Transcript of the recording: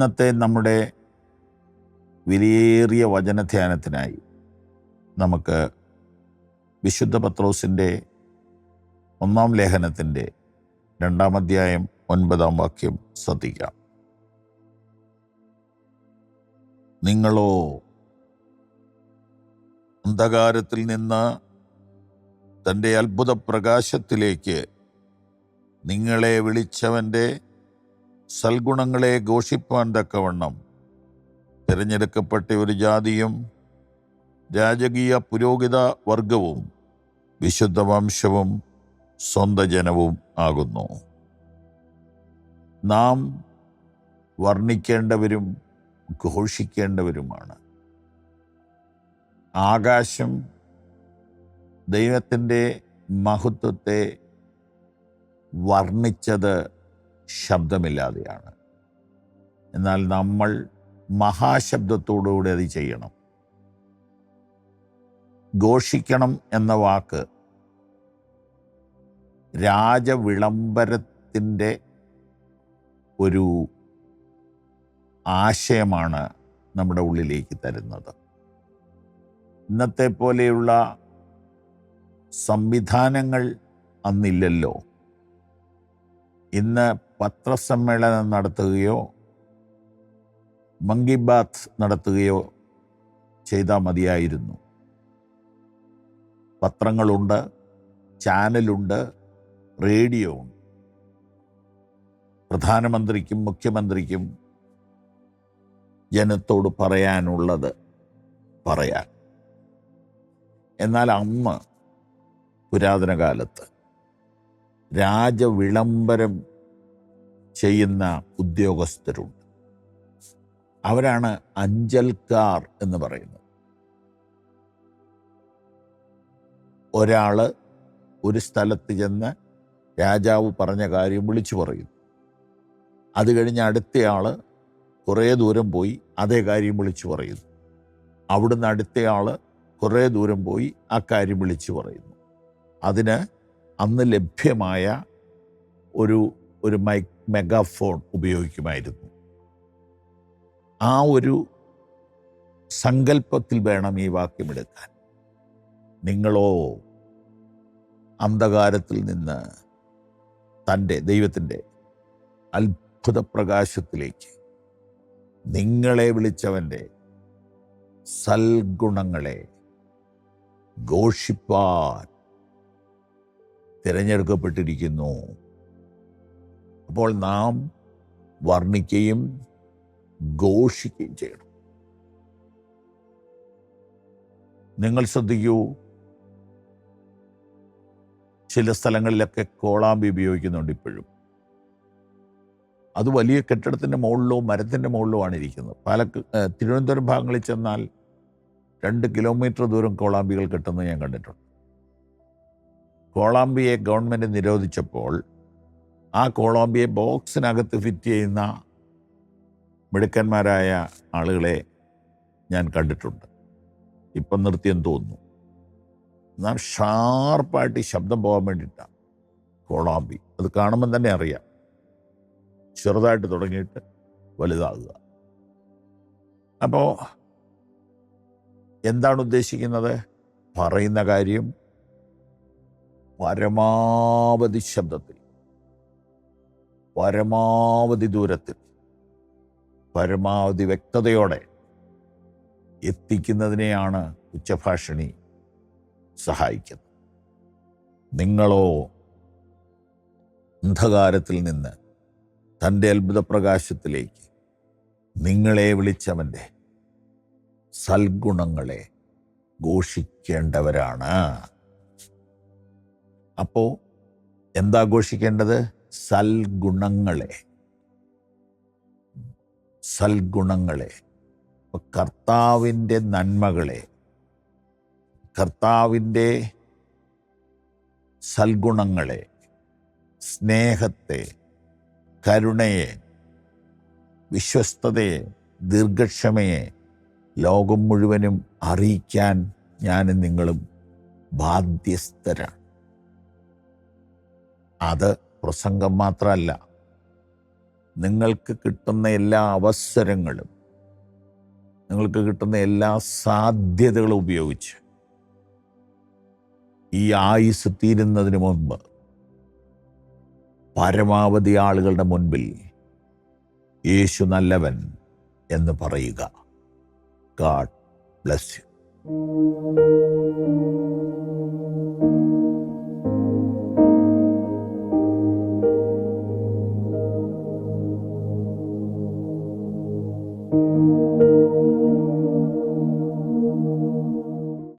ഇന്നത്തെ നമ്മുടെ വിലയേറിയ വചനധ്യാനത്തിനായി നമുക്ക് വിശുദ്ധ പത്രോസിൻ്റെ 1-ാം ലേഖനത്തിൻ്റെ 2-ാം അധ്യായം 9-ാം വാക്യം ശ്രദ്ധിക്കാം. നിങ്ങളോ അന്ധകാരത്തിൽ നിന്ന് തൻ്റെ അത്ഭുത പ്രകാശത്തിലേക്ക് നിങ്ങളെ വിളിച്ചവൻ്റെ സൽഗുണങ്ങളെ ഘോഷിപ്പാൻ തക്കവണ്ണം തിരഞ്ഞെടുക്കപ്പെട്ട ഒരു ജാതിയും രാജകീയ പുരോഹിത വർഗവും വിശുദ്ധ വംശവും സ്വന്തം ജനവും ആകുന്നു. നാം വർണ്ണിക്കേണ്ടവരും ഘോഷിക്കേണ്ടവരുമാണ്. ആകാശം ദൈവത്തിൻ്റെ മഹത്വത്തെ വർണ്ണിച്ചത് ശബ്ദമില്ലാതെയാണ്. എന്നാൽ നമ്മൾ മഹാശബ്ദത്തോടുകൂടി അത് ചെയ്യണം. ഘോഷിക്കണം എന്ന വാക്ക് രാജവിളംബരത്തിൻ്റെ ഒരു ആശയമാണ് നമ്മുടെ ഉള്ളിലേക്ക് തരുന്നത്. ഇന്നത്തെ പോലെയുള്ള സംവിധാനങ്ങൾ അന്നില്ലല്ലോ. ഇന്ന് പത്രസമ്മേളനം നടത്തുകയോ മൻ കി ബാത്ത് നടത്തുകയോ ചെയ്താൽ മതിയായിരുന്നു. പത്രങ്ങളുണ്ട്, ചാനലുണ്ട്, റേഡിയോ ഉണ്ട്. പ്രധാനമന്ത്രിക്കും മുഖ്യമന്ത്രിക്കും ജനത്തോട് പറയാനുള്ളത് പറയാൻ. എന്നാൽ അന്ന് പുരാതന കാലത്ത് രാജവിളംബരം ചെയ്യുന്ന ഉദ്യോഗസ്ഥരുണ്ട്. അവരാണ് അഞ്ചൽക്കാർ എന്ന് പറയുന്നത്. ഒരാൾ ഒരു സ്ഥലത്ത് ചെന്ന് രാജാവ് പറഞ്ഞ കാര്യം വിളിച്ചു പറയും. അത് കഴിഞ്ഞ് അടുത്തയാൾ കുറേ ദൂരം പോയി അതേ കാര്യം വിളിച്ചു പറയുന്നു. അവിടുന്ന് അടുത്തയാൾ കുറേ ദൂരം പോയി ആ കാര്യം വിളിച്ചു പറയുന്നു. അതിന് അന്ന് ലഭ്യമായ ഒരു മെഗാഫോൺ ഉപയോഗിക്കുമായിരുന്നു. ആ ഒരു സങ്കല്പത്തിൽ വേണം ഈ വാക്യമെടുക്കാൻ. നിങ്ങളോ അന്ധകാരത്തിൽ നിന്ന് തൻ്റെ ദൈവത്തിൻ്റെ അത്ഭുത പ്രകാശത്തിലേക്ക് നിങ്ങളെ വിളിച്ചവൻ്റെ സൽഗുണങ്ങളെ ഘോഷിപ്പാൻ തിരഞ്ഞെടുക്കപ്പെട്ടിരിക്കുന്നു. അപ്പോൾ നാം വർണ്ണിക്കുകയും ഘോഷിക്കുകയും ചെയ്യണം. നിങ്ങൾ ശ്രദ്ധിക്കൂ, ചില സ്ഥലങ്ങളിലൊക്കെ കോളാമ്പി ഉപയോഗിക്കുന്നുണ്ട് ഇപ്പോഴും. അത് വലിയ കെട്ടിടത്തിൻ്റെ മുകളിലോ മരത്തിൻ്റെ മുകളിലോ ആണ് ഇരിക്കുന്നത്. തിരുവനന്തപുരം ഭാഗങ്ങളിൽ ചെന്നാൽ 2 കിലോമീറ്റർ ദൂരം കോളാമ്പികൾ കെട്ടുന്നത് ഞാൻ കണ്ടിട്ടുണ്ട്. കോളാമ്പിയെ ഗവൺമെൻറ് നിരോധിച്ചപ്പോൾ ആ കോളാമ്പിയെ ബോക്സിനകത്ത് ഫിറ്റ് ചെയ്യുന്ന മിടുക്കന്മാരായ ആളുകളെ ഞാൻ കണ്ടിട്ടുണ്ട്. ഇപ്പം നിർത്തിയെന്ന് തോന്നുന്നു. എന്നാൽ ഷാർപ്പായിട്ട് ശബ്ദം പോകാൻ വേണ്ടിയിട്ടാണ് കോളാമ്പി. അത് കാണുമ്പം തന്നെ അറിയാം, ചെറുതായിട്ട് തുടങ്ങിയിട്ട് വലുതാകുക. അപ്പോൾ എന്താണ് ഉദ്ദേശിക്കുന്നത്? പറയുന്ന കാര്യം പരമാവധി ശബ്ദത്തിൽ, പരമാവധി ദൂരത്തിൽ, പരമാവധി വ്യക്തതയോടെ എത്തിക്കുന്നതിനെയാണ് ഉച്ചഭാഷിണി സഹായിക്കുന്നത്. നിങ്ങളോ അന്ധകാരത്തിൽ നിന്ന് തൻ്റെ അത്ഭുത പ്രകാശത്തിലേക്ക് നിങ്ങളെ വിളിച്ചവൻ്റെ സൽഗുണങ്ങളെ ഘോഷിക്കേണ്ടവരാണ്. അപ്പോൾ എന്താ ഘോഷിക്കേണ്ടത്? സൽഗുണങ്ങളെ. സൽഗുണങ്ങളെ, കർത്താവിൻ്റെ നന്മകളെ, കർത്താവിൻ്റെ സൽഗുണങ്ങളെ, സ്നേഹത്തെ, കരുണയെ, വിശ്വസ്തതയെ, ദീർഘക്ഷമയെ ലോകം മുഴുവനും അറിയിക്കാൻ ഞാനും നിങ്ങളും ബാധ്യസ്ഥരാണ്. അത് പ്രസംഗം മാത്രമല്ല, നിങ്ങൾക്ക് കിട്ടുന്ന എല്ലാ അവസരങ്ങളും, നിങ്ങൾക്ക് കിട്ടുന്ന എല്ലാ സാധ്യതകളും ഉപയോഗിച്ച് ഈ ആയുസ് തീരുന്നതിന് മുൻപ് പരമാവധി ആളുകളുടെ മുൻപിൽ യേശു നല്ലവൻ എന്ന് പറയുക. God bless you.